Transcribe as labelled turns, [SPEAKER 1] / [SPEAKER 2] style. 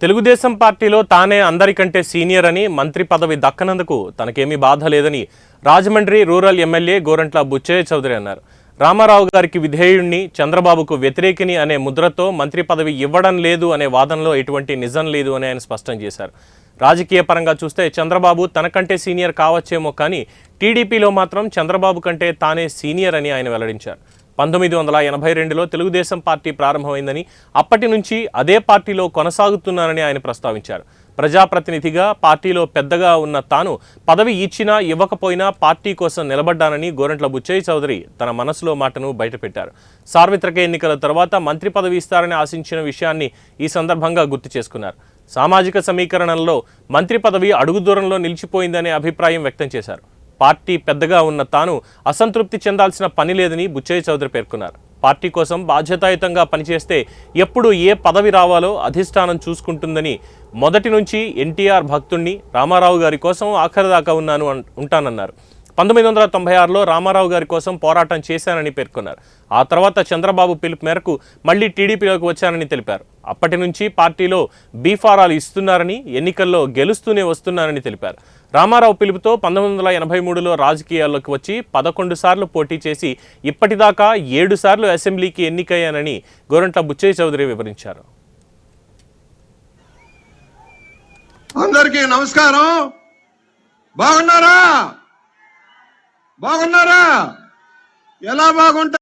[SPEAKER 1] తెలుగుదేశం పార్టీలో తానే అందరికంటే సీనియర్ అని మంత్రి పదవి దక్కనందుకు తనకేమీ బాధ లేదని రాజమండ్రి రూరల్ ఎమ్మెల్యే గోరంట్ల బుచ్చయ్య చౌదరి అన్నారు. రామారావు గారికి విధేయుణ్ణి, చంద్రబాబుకు వ్యతిరేకిని అనే ముద్రతో మంత్రి పదవి ఇవ్వడం లేదు అనే వాదనలో ఎటువంటి నిజం లేదు అని ఆయన స్పష్టం చేశారు. రాజకీయ పరంగా చూస్తే చంద్రబాబు తనకంటే సీనియర్ కావచ్చేమో కానీ టీడీపీలో మాత్రం చంద్రబాబు కంటే తానే సీనియర్ అని ఆయన వెల్లడించారు. 1982లో తెలుగుదేశం పార్టీ ప్రారంభమైందని, అప్పటి నుంచి అదే పార్టీలో కొనసాగుతున్నానని ఆయన ప్రస్తావించారు. ప్రజాప్రతినిధిగా పార్టీలో పెద్దగా ఉన్న తాను పదవి ఇచ్చినా ఇవ్వకపోయినా పార్టీ కోసం నిలబడ్డానని గోరంట్ల బుచ్చయ్య చౌదరి తన మనసులో మాటను బయటపెట్టారు. సార్వత్రిక ఎన్నికల తర్వాత మంత్రి పదవి ఇస్తారని ఆశించిన విషయాన్ని ఈ సందర్భంగా గుర్తు చేసుకున్నారు. సామాజిక సమీకరణల్లో మంత్రి పదవి అడుగు దూరంలో నిలిచిపోయిందనే అభిప్రాయం వ్యక్తం చేశారు. పార్టీ పెద్దగా ఉన్న తాను అసంతృప్తి చెందాల్సిన పని లేదని బుచ్చయ్య చౌదరి పేర్కొన్నారు. పార్టీ కోసం బాధ్యతాయుతంగా పనిచేస్తే ఎప్పుడు ఏ పదవి రావాలో అధిష్టానం చూసుకుంటుందని, మొదటి నుంచి ఎన్టీఆర్ భక్తుణ్ణి, రామారావు గారి కోసం ఆఖరిదాకా ఉంటానన్నారు. 1996లో రామారావు గారి కోసం పోరాటం చేశానని పేర్కొన్నారు. ఆ తర్వాత చంద్రబాబు పిలుపు మేరకు మళ్లీ టీడీపీలోకి వచ్చానని తెలిపారు. అప్పటి నుంచి పార్టీలో బీఫారాలు ఇస్తున్నారని, ఎన్నికల్లో గెలుస్తూనే వస్తున్నారని తెలిపారు. రామారావు పిలుపుతో 1983లో రాజకీయాల్లోకి వచ్చి 11 సార్లు పోటీ చేసి ఇప్పటిదాకా 7 సార్లు అసెంబ్లీకి ఎన్నికయ్యానని గోరంట్ల బుచ్చయ్య చౌదరి వివరించారు.
[SPEAKER 2] అందరికీ నమస్కారం. బాగున్నారా? ఎలా బాగుంటారు?